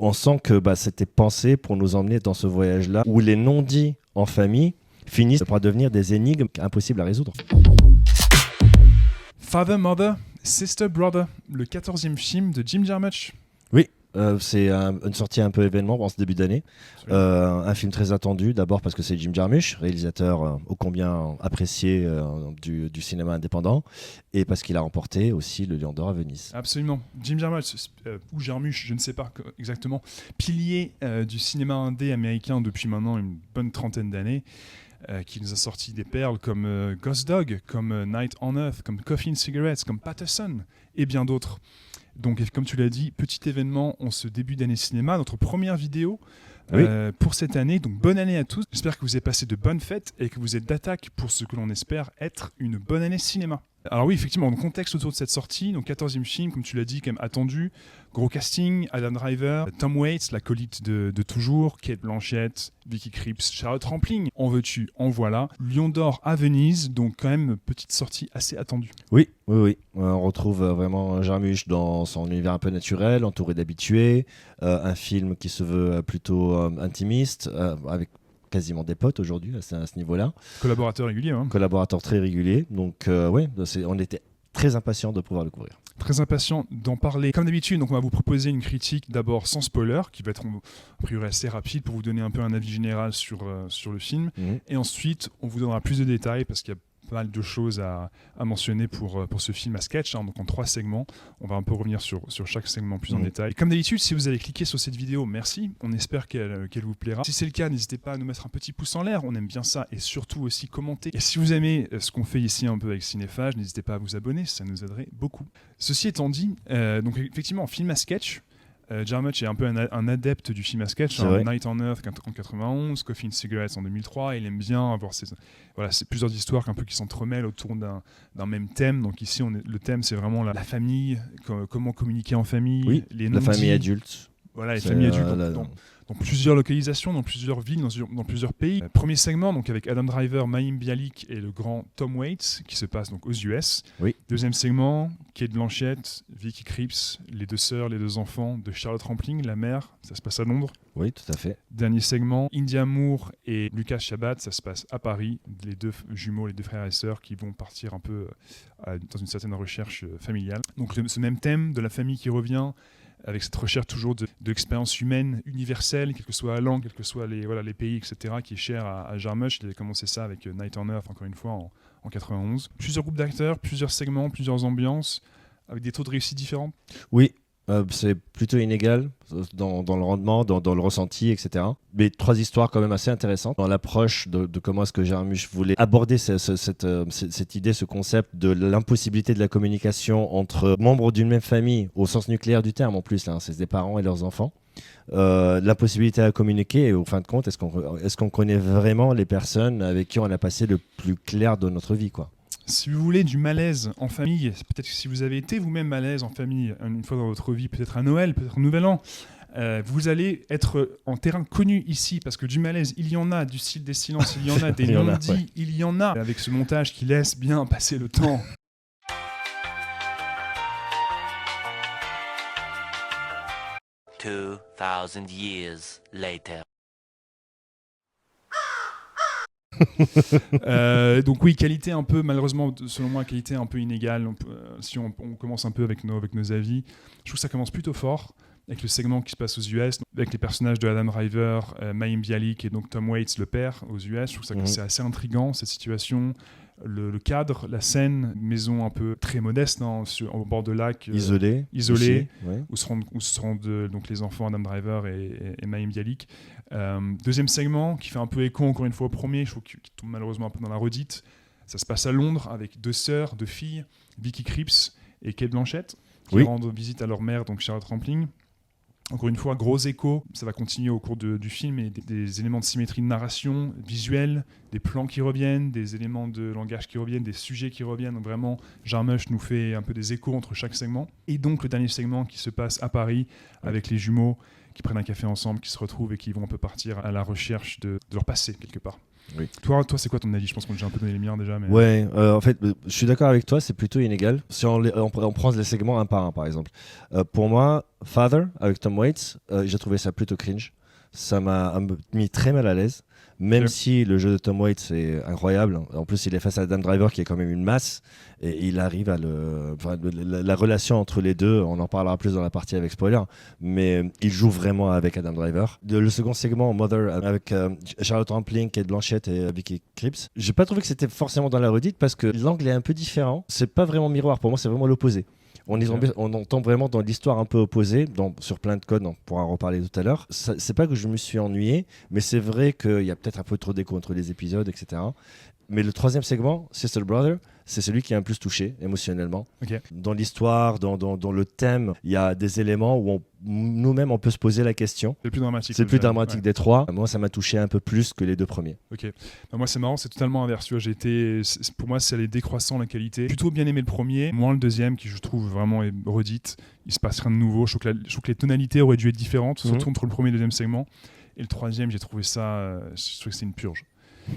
On sent que c'était pensé pour nous emmener dans ce voyage-là où les non-dits en famille finissent par devenir des énigmes impossibles à résoudre. Father, Mother, Sister, Brother, le 14e film de Jim Jarmusch. Oui, c'est une sortie un peu événement en ce début d'année. Un film très attendu, d'abord parce que c'est Jim Jarmusch, réalisateur ô combien apprécié du cinéma indépendant, et parce qu'il a remporté aussi le Lion d'Or à Venise. Absolument. Jim Jarmusch, ou Jarmusch, je ne sais pas exactement, pilier du cinéma indé américain depuis maintenant une bonne trentaine d'années, qui nous a sorti des perles comme Ghost Dog, comme Night on Earth, comme Coffee and Cigarettes, comme Patterson, et bien d'autres. Donc, comme tu l'as dit, petit événement en ce début d'année cinéma, notre première vidéo pour cette année. Donc, bonne année à tous. J'espère que vous avez passé de bonnes fêtes et que vous êtes d'attaque pour ce que l'on espère être une bonne année cinéma. Alors oui, effectivement, le contexte autour de cette sortie, donc 14e film, comme tu l'as dit, quand même attendu. Gros casting, Adam Driver, Tom Waits, l'acolyte de toujours, Cate Blanchett, Vicky Krieps, Charlotte Rampling. En veux-tu, en voilà. Lion d'Or à Venise, donc quand même petite sortie assez attendue. Oui. On retrouve vraiment Jarmusch dans son univers un peu naturel, entouré d'habitués. Un film qui se veut plutôt intimiste, avec quasiment des potes aujourd'hui à ce niveau-là. Collaborateur régulier. Collaborateur très régulier. Donc on était très impatients de pouvoir le couvrir. Très impatient d'en parler. Comme d'habitude, donc on va vous proposer une critique d'abord sans spoiler, qui va être a priori assez rapide pour vous donner un peu un avis général sur le film. Et ensuite, on vous donnera plus de détails parce qu'il y a pas mal de choses à mentionner pour ce film à sketch, donc en 3 segments. On va un peu revenir sur chaque segment plus en détail. Et comme d'habitude, si vous avez cliqué sur cette vidéo, merci. On espère qu'elle vous plaira. Si c'est le cas, n'hésitez pas à nous mettre un petit pouce en l'air. On aime bien ça. Et surtout aussi commenter. Et si vous aimez ce qu'on fait ici un peu avec Cinéphage, n'hésitez pas à vous abonner. Ça nous aiderait beaucoup. Ceci étant dit, donc effectivement, film à sketch. Jarmusch est un peu un adepte du film à sketch, Night on Earth en 91, Coffee and Cigarettes en 2003. Il aime bien avoir ces plusieurs histoires un peu qui s'entremêlent autour d'un même thème. Donc ici, le thème, c'est vraiment la famille, comment communiquer en famille, la famille adulte. Voilà, les familles adultes. Dans plusieurs localisations, dans plusieurs villes, dans plusieurs pays. Premier segment, donc avec Adam Driver, Mayim Bialik et le grand Tom Waits, qui se passe donc aux US. Oui. Deuxième segment, Cate Blanchett, Vicky Krieps, les 2 sœurs, les 2 enfants de Charlotte Rampling, la mère, ça se passe à Londres. Oui, tout à fait. Dernier segment, India Moore et Lucas Chabat, ça se passe à Paris, les 2 jumeaux, les 2 frères et sœurs qui vont partir un peu dans une certaine recherche familiale. Donc ce même thème de la famille qui revient, avec cette recherche toujours de l'expérience humaine universelle, quel que soit la langue, quels que soient les pays, etc., qui est cher à Jarmusch. Il avait commencé ça avec Night on Earth, encore une fois, en 91. Plusieurs groupes d'acteurs, plusieurs segments, plusieurs ambiances, avec des taux de réussite différents. Oui, c'est plutôt inégal dans le rendement, dans le ressenti, etc. Mais 3 histoires quand même assez intéressantes dans l'approche de comment est-ce que Jarmusch voulait aborder cette idée, ce concept de l'impossibilité de la communication entre membres d'une même famille, au sens nucléaire du terme en plus, là, c'est des parents et leurs enfants. L'impossibilité à communiquer, et au fin de compte, est-ce qu'on connaît vraiment les personnes avec qui on a passé le plus clair de notre vie, quoi. Si vous voulez du malaise en famille, peut-être que si vous avez été vous-même malaise en famille une fois dans votre vie, peut-être à Noël, peut-être au Nouvel An, vous allez être en terrain connu ici, parce que du malaise, il y en a, du style des silences, il y en a, des non-dits, il y en a, avec ce montage qui laisse bien passer le temps. $2,000 years later. Donc oui, qualité un peu, malheureusement, selon moi, qualité un peu inégale. Si on commence un peu avec nos avis, je trouve que ça commence plutôt fort, avec le segment qui se passe aux US, avec les personnages de Adam Driver, Mayim Bialik et donc Tom Waits, le père, aux US. Je trouve que c'est assez intriguant, cette situation. Le cadre, la scène, maison un peu très modeste, au bord de lac, isolé, aussi, où se rendent donc les enfants Adam Driver et Mayim Bialik. Deuxième segment qui fait un peu écho encore une fois au premier, je trouve qu'il tombe malheureusement un peu dans la redite. Ça se passe à Londres avec 2 sœurs, 2 filles, Vicky Krieps et Cate Blanchett, qui rendent visite à leur mère, donc Charlotte Rampling. Encore une fois, gros écho, ça va continuer au cours du film, et des éléments de symétrie de narration visuelle, des plans qui reviennent, des éléments de langage qui reviennent, des sujets qui reviennent. Donc vraiment, Jarmusch nous fait un peu des échos entre chaque segment. Et donc le dernier segment qui se passe à Paris avec les jumeaux qui prennent un café ensemble, qui se retrouvent et qui vont un peu partir à la recherche de leur passé quelque part. Oui. Toi, c'est quoi ton avis? Je pense qu'on a déjà un peu donné les miens déjà. Mais... Ouais, en fait, je suis d'accord avec toi, c'est plutôt inégal. Si on prend les segments un par un, par exemple. Pour moi, Father, avec Tom Waits, j'ai trouvé ça plutôt cringe. Ça m'a mis très mal à l'aise. Même si le jeu de Tom Waits est incroyable. En plus, il est face à Adam Driver qui est quand même une masse. Et il arrive à la relation entre les deux, on en parlera plus dans la partie avec spoiler. Mais il joue vraiment avec Adam Driver. Le second segment, Mother, avec Charlotte Rampling, Kate Blanchett et Vicky Krieps. J'ai pas trouvé que c'était forcément dans la redite parce que l'angle est un peu différent. C'est pas vraiment miroir. Pour moi, c'est vraiment l'opposé. On entend vraiment dans l'histoire un peu opposée, sur plein de codes, on pourra en reparler tout à l'heure. C'est pas que je me suis ennuyé, mais c'est vrai qu'il y a peut-être un peu trop d'écho entre les épisodes, etc. Mais le troisième segment, Sister Brother, c'est celui qui a un plus touché émotionnellement. Okay. Dans l'histoire, dans le thème, il y a des éléments où nous-mêmes on peut se poser la question. C'est le plus dramatique. C'est le plus dramatique des trois. Moi, ça m'a touché un peu plus que les deux premiers. Ok. Ben moi, c'est marrant, c'est totalement inverse. Pour moi, c'est aller décroissant la qualité. Plutôt bien aimé le premier, moins le deuxième, qui je trouve vraiment est redite. Il se passe rien de nouveau. Je trouve que les tonalités auraient dû être différentes, surtout entre le premier et le deuxième segment. Et le troisième, j'ai trouvé ça. Je trouve que c'est une purge.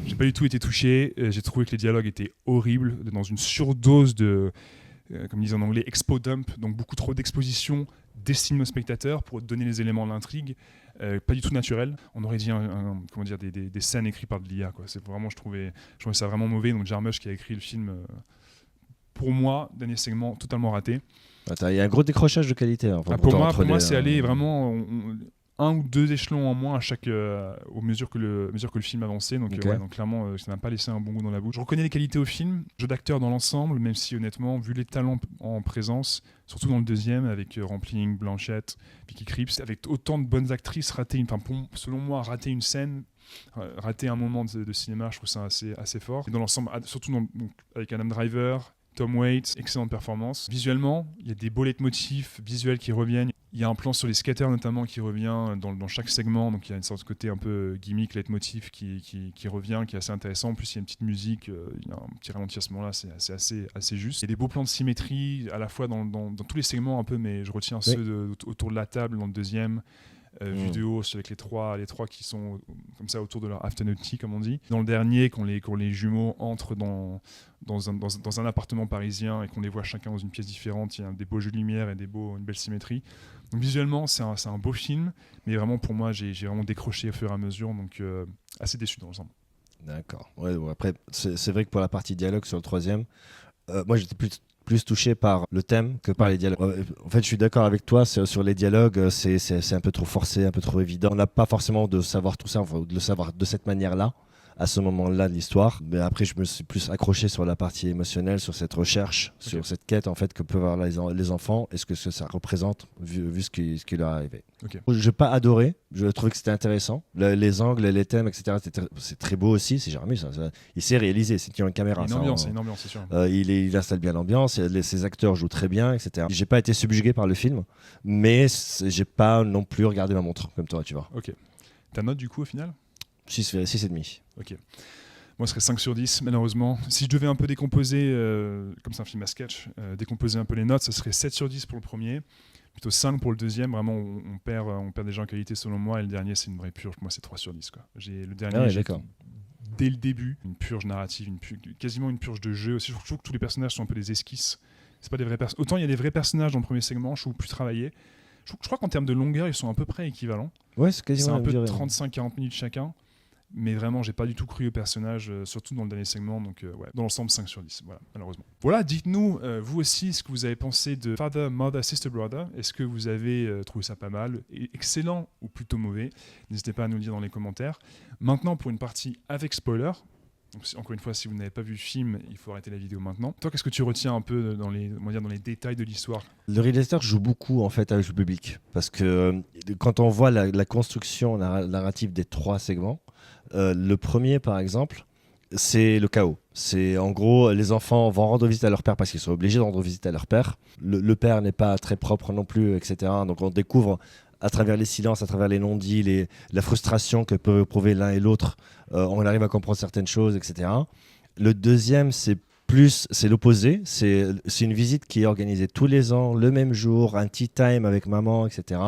J'ai pas du tout été touché. J'ai trouvé que les dialogues étaient horribles, dans une surdose de, comme ils disent en anglais, expo dump, donc beaucoup trop d'exposition destinée aux spectateurs pour donner les éléments de l'intrigue. Pas du tout naturel. On aurait dit des scènes écrites par de l'IA. C'est vraiment, je trouvais ça vraiment mauvais. Donc Jarmusch qui a écrit le film, pour moi, dernier segment totalement raté. Il y a un gros décrochage de qualité. Pour moi, c'est aller vraiment un ou deux échelons en moins au mesure que le film avançait. Donc, donc clairement, ça n'a pas laissé un bon goût dans la bouche. Je reconnais les qualités au film, jeu d'acteur dans l'ensemble, même si honnêtement, vu les talents en présence, surtout dans le deuxième, avec Rampling, Blanchett, Vicky Krieps, avec autant de bonnes actrices, selon moi, rater une scène, rater un moment de cinéma, je trouve ça assez fort. Et dans l'ensemble, surtout avec Adam Driver, Tom Waits, excellente performance. Visuellement, il y a des beaux leitmotifs visuels qui reviennent. Il y a un plan sur les skaters notamment qui revient dans chaque segment, donc il y a une sorte de côté un peu gimmick, leitmotiv qui revient, qui est assez intéressant. En plus, il y a une petite musique, il y a un petit ralentissement là, c'est assez juste. Il y a des beaux plans de symétrie à la fois dans tous les segments un peu, mais je retiens ceux autour de la table dans le deuxième. Vue de haut avec les trois qui sont comme ça autour de leur afternoon tea comme on dit. Dans le dernier, quand les jumeaux entrent dans un appartement parisien et qu'on les voit chacun dans une pièce différente, il y a des beaux jeux de lumière et une belle symétrie. Donc visuellement c'est un beau film, mais vraiment pour moi j'ai vraiment décroché au fur et à mesure, donc assez déçu dans l'ensemble. D'accord. Après c'est vrai que pour la partie dialogue sur le troisième, moi j'étais plus touché par le thème que par les dialogues. En fait, je suis d'accord avec toi sur les dialogues, c'est un peu trop forcé, un peu trop évident. On n'a pas forcément de savoir tout ça, de le savoir de cette manière-là, à ce moment-là de l'histoire. Mais après, je me suis plus accroché sur la partie émotionnelle, sur cette recherche, sur cette quête en fait que peuvent avoir les enfants et ce que ça représente vu ce qui leur est arrivé. Je n'ai pas adoré, je trouvais que c'était intéressant. Les angles, les thèmes, etc. C'est très beau aussi, c'est Jarmusch. Il sait réaliser, c'est une caméra. Une ambiance, c'est sûr. Il installe bien l'ambiance, ses acteurs jouent très bien, etc. J'ai pas été subjugué par le film, mais j'ai pas non plus regardé ma montre comme toi, tu vois. Ok. Ta note du coup au final ? 6,5. Ok. Moi, ce serait 5 sur 10, malheureusement. Si je devais un peu décomposer, comme c'est un film à sketch, décomposer un peu les notes, ce serait 7 sur 10 pour le premier, plutôt 5 pour le deuxième. Vraiment, on perd déjà en qualité selon moi, et le dernier, c'est une vraie purge. Moi, c'est 3 sur 10. Le dernier, dès le début, une purge narrative, quasiment une purge de jeu. Aussi, je trouve que tous les personnages sont un peu des esquisses. C'est pas des vrais personnages. Autant il y a des vrais personnages dans le premier segment, je trouve plus travaillés. Je crois qu'en termes de longueur, ils sont à peu près équivalents. Ouais, c'est quasiment un peu 35-40 minutes chacun. Mais vraiment, j'ai pas du tout cru au personnage, surtout dans le dernier segment. Donc, dans l'ensemble, 5 sur 10, voilà, malheureusement. Voilà, dites-nous, vous aussi, ce que vous avez pensé de Father, Mother, Sister, Brother. Est-ce que vous avez trouvé ça pas mal, excellent ou plutôt mauvais? N'hésitez pas à nous le dire dans les commentaires. Maintenant, pour une partie avec spoiler. Donc, encore une fois, si vous n'avez pas vu le film, il faut arrêter la vidéo maintenant. Toi, qu'est-ce que tu retiens un peu dans les détails de l'histoire? Le réalisateur joue beaucoup en fait avec le public, parce que quand on voit la construction narrative des 3 segments, le premier par exemple, c'est le chaos. C'est en gros, les enfants vont rendre visite à leur père parce qu'ils sont obligés de rendre visite à leur père. Le père n'est pas très propre non plus, etc. Donc on découvre à travers les silences, à travers les non-dits, la frustration que peuvent éprouver l'un et l'autre, on arrive à comprendre certaines choses, etc. Le deuxième, c'est l'opposé. C'est une visite qui est organisée tous les ans, le même jour, un tea time avec maman, etc.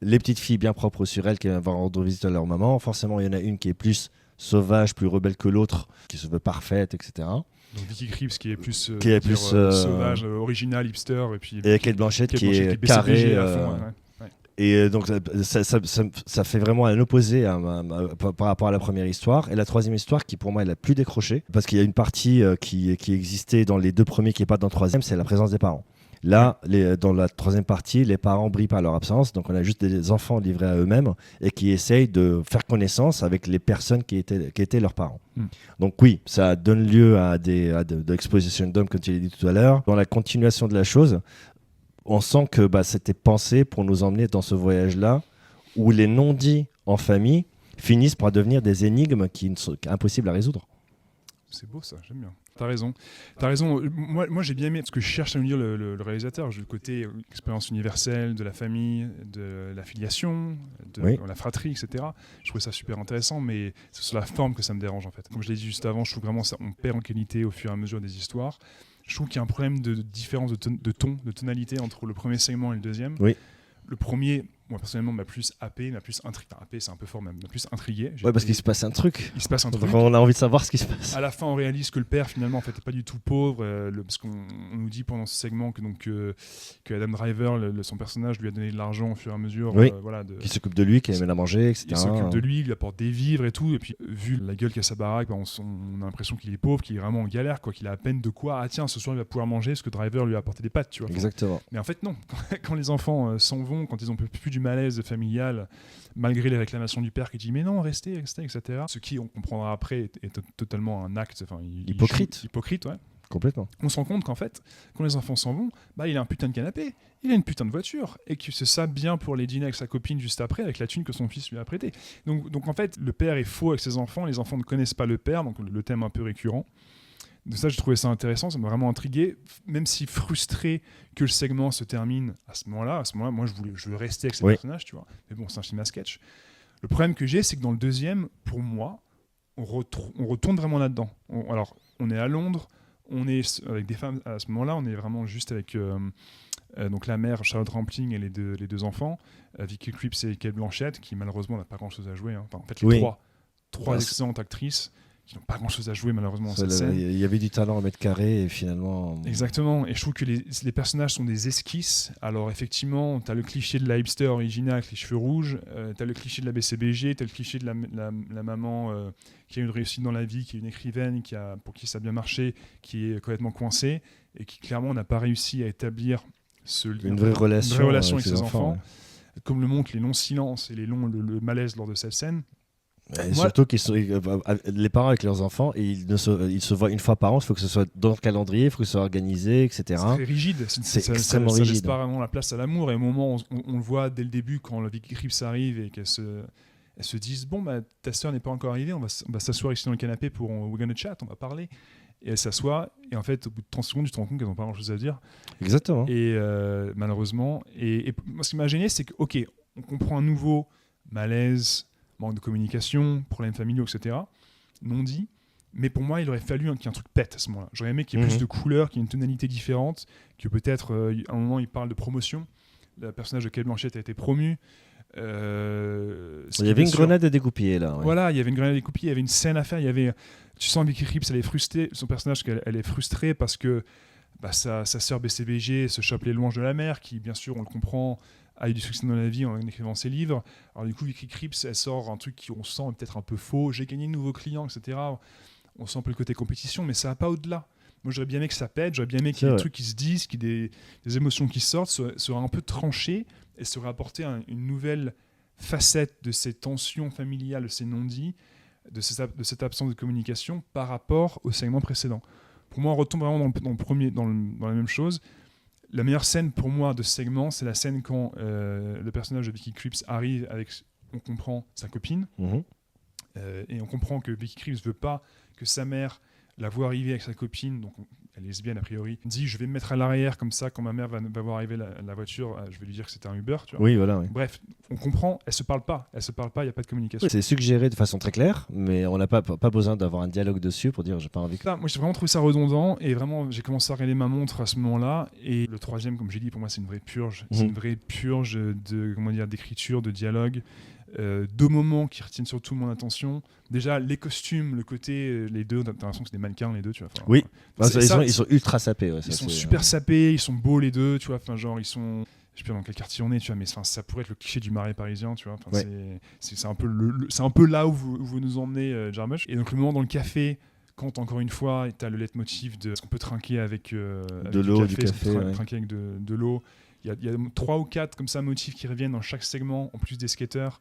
Les petites filles bien propres sur elles qui vont rendre visite à leur maman. Forcément, il y en a une qui est plus sauvage, plus rebelle que l'autre, qui se veut parfaite, etc. Donc Vicky Krieps qui est plus, sauvage, original, hipster, et puis et Kate Blanchett qui est BCBG carrée. à fond, Et donc ça fait vraiment un opposé par rapport à la première histoire. Et la troisième histoire qui pour moi est la plus décrochée, parce qu'il y a une partie qui existait dans les deux premiers qui n'est pas dans le troisième, c'est la présence des parents. Là, dans la troisième partie, les parents brillent par leur absence, donc on a juste des enfants livrés à eux-mêmes et qui essayent de faire connaissance avec les personnes qui étaient leurs parents. Donc oui, ça donne lieu à de l'exposition d'hommes, comme tu l'as dit tout à l'heure. Dans la continuation de la chose, on sent que c'était pensé pour nous emmener dans ce voyage-là où les non-dits en famille finissent par devenir des énigmes qui sont impossibles à résoudre. C'est beau ça, j'aime bien. T'as raison. Moi j'ai bien aimé ce que cherche à nous dire le réalisateur. Le côté expérience universelle de la famille, de la filiation, de la fratrie, etc. Je trouvais ça super intéressant, mais c'est sur la forme que ça me dérange en fait. Comme je l'ai dit juste avant, je trouve vraiment ça, on perd en qualité au fur et à mesure des histoires. Je trouve qu'il y a un problème de différence de ton, de tonalité entre le premier segment et le deuxième. Oui. Le premier, moi personnellement, m'a plus happé, m'a plus intrigué. Enfin, happé, c'est un peu fort, mais m'a plus intrigué. Ouais, parce qu'il se passe un truc. Il se passe un truc. On a envie de savoir ce qui se passe. À la fin, on réalise que le père, finalement, en fait, n'est pas du tout pauvre, parce qu'on nous dit pendant ce segment que Adam Driver, son personnage, lui a donné de l'argent au fur et à mesure. Oui. Qui s'occupe de lui, qui amène à manger, etc. Il s'occupe de lui, il lui apporte des vivres et tout. Et puis, vu la gueule qu'a sa baraque, on a l'impression qu'il est pauvre, qu'il est vraiment en galère, quoi, qu'il a à peine de quoi. Ah tiens, ce soir, il va pouvoir manger parce que Driver lui a apporté des pâtes, tu vois. Exactement. Mais en fait, non. Quand les enfants s'en vont, quand ils ont plus du malaise familial, malgré les réclamations du père qui dit mais non, restez, etc. Ce qui, on comprendra après, est totalement un acte hypocrite. Hypocrite, ouais. Complètement. On se rend compte qu'en fait, quand les enfants s'en vont, il a un putain de canapé, il a une putain de voiture, et que c'est ça bien pour les dîner avec sa copine juste après, avec la thune que son fils lui a prêtée. Donc en fait, le père est faux avec ses enfants, les enfants ne connaissent pas le père, donc le thème un peu récurrent. De ça, j'ai trouvé ça intéressant, ça m'a vraiment intrigué, même si frustré que le segment se termine à ce moment-là, moi je veux rester avec ces personnages, tu vois. Mais bon, c'est un film à sketch. Le problème que j'ai, c'est que dans le deuxième, pour moi, on retourne vraiment là-dedans. Alors, on est à Londres, on est avec des femmes, à ce moment-là, on est vraiment juste avec donc la mère, Charlotte Rampling, et les deux enfants, Vicky Krieps et Kate Blanchett, qui malheureusement n'a pas grand-chose à jouer. Hein. Enfin, en fait, les trois excellentes actrices qui n'ont pas grand-chose à jouer malheureusement dans cette scène. Il y avait du talent à mètre carré et finalement... Exactement, et je trouve que les personnages sont des esquisses. Alors effectivement, tu as le cliché de la hipster originale avec les cheveux rouges, tu as le cliché de la BCBG, tu as le cliché de la maman qui a une réussite dans la vie, qui est une écrivaine, pour qui ça a bien marché, qui est complètement coincée, et qui clairement n'a pas réussi à établir une vraie relation avec ses enfants. Ouais. Comme le montrent les longs silences et le malaise lors de cette scène. Surtout les parents avec leurs enfants, ils se voient une fois par an, il faut que ce soit dans le calendrier, il faut que ce soit organisé, etc. C'est très rigide, c'est extrêmement rigide. Ça laisse pas vraiment la place à l'amour, et au moment où on le voit dès le début, quand le Vicky Krieps arrive et qu'elles se disent bon, ta sœur n'est pas encore arrivée, on va s'asseoir ici dans le canapé pour we're gonna chat, on va parler. Et elles s'assoient, et en fait, au bout de 30 secondes, tu te rends compte qu'elles n'ont pas grand-chose à dire. Exactement. Et malheureusement, et moi, ce qui m'a gêné, c'est que, ok, on comprend un nouveau malaise, manque de communication, problèmes familiaux, etc. Non dit. Mais pour moi, il aurait fallu qu'il y ait un truc pète à ce moment-là. J'aurais aimé qu'il y ait plus de couleurs, qu'il y ait une tonalité différente, que peut-être, à un moment, il parle de promotion. Le personnage de Kate Blanchett a été promu. Il y avait une grenade à découpiller, là. Ouais. Voilà, il y avait une grenade à découpiller, il y avait une scène à faire. Tu sens Vicky Krieps, elle est frustrée, son personnage, elle est frustrée parce que sa sœur BCBG se chope les louanges de la mère, qui, bien sûr, on le comprend, a eu du succès dans la vie en écrivant ses livres. Alors du coup, Vicky Krieps, elle sort un truc qu'on sent peut-être un peu faux. J'ai gagné de nouveaux clients, etc. On sent un peu le côté compétition, mais ça va pas au-delà. Moi, j'aurais bien aimé que ça pète, j'aurais bien aimé qu'il y ait des trucs qui se disent, qu'il y ait des émotions qui sortent, seraient un peu tranchées et seraient apporter une nouvelle facette de ces tensions familiales, de ces non-dits, de cette absence de communication par rapport au segment précédent. Pour moi, on retombe vraiment dans la même chose. La meilleure scène pour moi de ce segment, c'est la scène quand le personnage de Vicky Krieps arrive avec, on comprend, sa copine, et on comprend que Vicky Krieps veut pas que sa mère la voit arriver avec sa copine, donc la lesbienne a priori, dit je vais me mettre à l'arrière comme ça, quand ma mère va voir arriver la voiture, je vais lui dire que c'était un Uber, tu vois. Oui, voilà. Oui. Bref, on comprend, elles se parlent pas, il n'y a pas de communication. C'est suggéré de façon très claire, mais on n'a pas besoin d'avoir un dialogue dessus pour dire j'ai pas envie que... Moi j'ai vraiment trouvé ça redondant, et vraiment j'ai commencé à regarder ma montre à ce moment-là, et le troisième, comme j'ai dit, pour moi c'est une vraie purge. C'est une vraie purge d'écriture, de dialogue. Deux moments qui retiennent surtout mon attention. Déjà, les costumes, le côté, les deux, t'as l'impression que c'est des mannequins, les deux, tu vois. Enfin, oui, ils sont ultra sapés. Ouais, ils sont super sapés, ils sont beaux, les deux, tu vois. Enfin, genre, ils sont... Je sais pas dans quel quartier on est, tu vois, mais ça pourrait être le cliché du marais parisien, tu vois. Enfin, ouais. C'est un peu là où vous nous emmenez, Jarmusch. Et donc, le moment dans le café, quand encore une fois, t'as le leitmotiv de ce qu'on peut trinquer avec de l'eau, du café, trinquer avec de l'eau. Il y a 3 ou 4 comme ça motifs qui reviennent dans chaque segment, en plus des skateurs.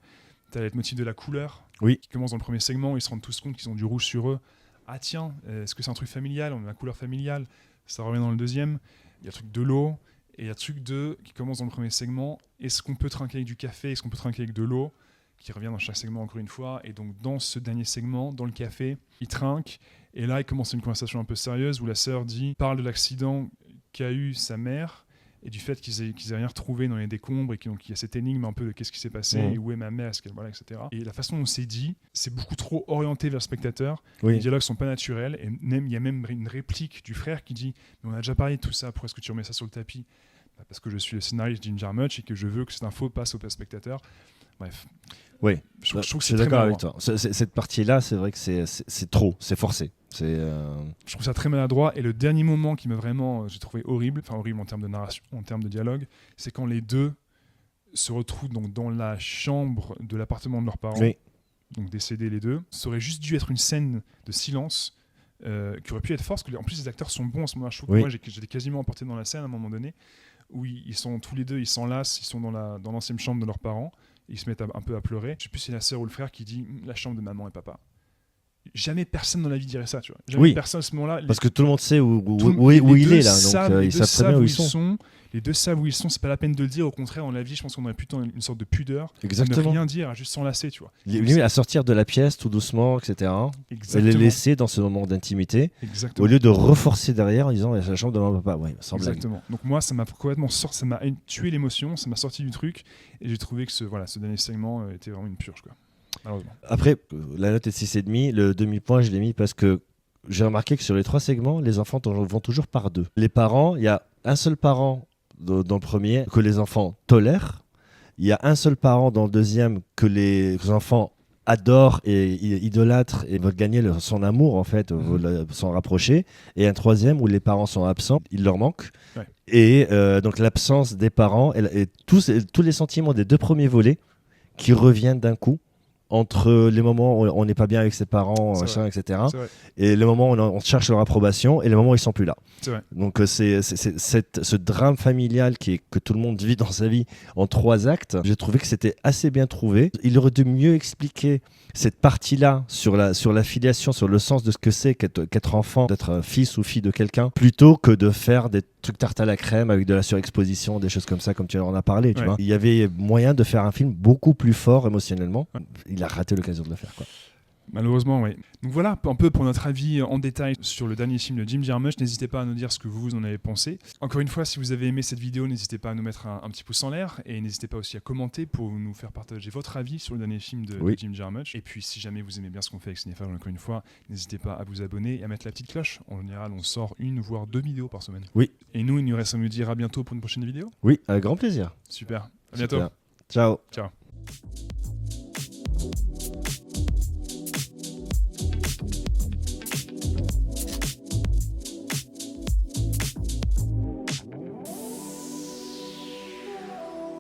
Tu as le motif de la couleur qui commence dans le premier segment. Ils se rendent tous compte qu'ils ont du rouge sur eux. Ah tiens, est-ce que c'est un truc familial? On a la couleur familiale. Ça revient dans le deuxième. Il y a le truc de l'eau. Et il y a le truc qui commence dans le premier segment. Est-ce qu'on peut trinquer avec du café? Est-ce qu'on peut trinquer avec de l'eau? Qui revient dans chaque segment encore une fois. Et donc dans ce dernier segment, dans le café, ils trinquent. Et là, il commence une conversation un peu sérieuse où la sœur parle de l'accident qu'a eu sa mère et du fait qu'ils aient rien retrouvé dans les décombres et qu'il y a cette énigme un peu de qu'est-ce qui s'est passé et où est ma mère, etc. Et la façon dont c'est dit, c'est beaucoup trop orienté vers le spectateur. Les dialogues sont pas naturels et il y a même une réplique du frère qui dit mais on a déjà parlé de tout ça, pourquoi est-ce que tu remets ça sur le tapis? Parce que je suis le scénariste de Jim Jarmusch et que je veux que cette info passe au spectateur. Bref. Oui, je trouve que je suis d'accord avec toi. Cette partie-là, c'est vrai que c'est trop, c'est forcé. Je trouve ça très maladroit. Et le dernier moment qui m'a vraiment, j'ai trouvé horrible en termes de narration, en termes de dialogue, c'est quand les deux se retrouvent donc dans la chambre de l'appartement de leurs parents, donc décédés les deux. Ça aurait juste dû être une scène de silence qui aurait pu être forte, parce que en plus les acteurs sont bons en ce moment. Je trouve que moi j'étais quasiment emporté dans la scène à un moment donné, où ils sont tous les deux, ils s'enlacent, ils sont dans l'ancienne chambre de leurs parents, ils se mettent un peu à pleurer. Je sais plus si c'est la sœur ou le frère qui dit la chambre de maman et papa. Jamais personne dans la vie dirait ça, tu vois. Jamais personne à ce moment-là. Parce que tout le monde sait où il est là, donc ils savent très bien où ils sont. Les deux savent où ils sont, c'est pas la peine de le dire. Au contraire, dans la vie, je pense qu'on aurait plutôt une sorte de pudeur. Exactement. De ne rien dire, à juste s'enlacer, tu vois. Limite à sortir de la pièce tout doucement, etc. Et les laisser dans ce moment d'intimité. Au lieu de reforcer derrière en disant c'est la chambre de maman papa. Ouais, sans blague. Exactement. Donc moi, ça m'a complètement sorti, ça m'a tué l'émotion, ça m'a sorti du truc, et j'ai trouvé que ce dernier segment était vraiment une purge, quoi. Après, la note est 6,5. Le demi-point, je l'ai mis parce que j'ai remarqué que sur les 3 segments, les enfants vont toujours par 2. Les parents, il y a un seul parent dans le premier que les enfants tolèrent. Il y a un seul parent dans le deuxième que les enfants adorent et idolâtrent et veulent gagner son amour, en fait, veulent s'en rapprocher. Et un troisième où les parents sont absents, il leur manque. Ouais. Et donc l'absence des parents et tous les sentiments des 2 premiers volets qui reviennent d'un coup. Entre les moments où on n'est pas bien avec ses parents, machin, etc. Et les moments où on cherche leur approbation et les moments où ils sont plus là. Donc c'est ce drame familial que tout le monde vit dans sa vie en 3 actes. J'ai trouvé que c'était assez bien trouvé. Il aurait dû mieux expliquer cette partie-là sur la filiation, sur le sens de ce que c'est qu'être enfant, d'être fils ou fille de quelqu'un, plutôt que de faire des trucs tarte à la crème avec de la surexposition, des choses comme ça, comme tu en as parlé. Tu vois. Il y avait moyen de faire un film beaucoup plus fort émotionnellement. Il a raté l'occasion de le faire, quoi. Malheureusement, oui. Donc voilà un peu pour notre avis en détail sur le dernier film de Jim Jarmusch. N'hésitez pas à nous dire ce que vous en avez pensé. Encore une fois, si vous avez aimé cette vidéo, n'hésitez pas à nous mettre un petit pouce en l'air et n'hésitez pas aussi à commenter pour nous faire partager votre avis sur le dernier film de Jim Jarmusch. Et puis, si jamais vous aimez bien ce qu'on fait avec Cinéphage, encore une fois, n'hésitez pas à vous abonner et à mettre la petite cloche. En général, on sort 1 voire 2 vidéos par semaine. Oui. Et nous, il nous reste à nous dire à bientôt pour une prochaine vidéo. Oui, avec grand plaisir. Super. À bientôt. Ciao. Ciao.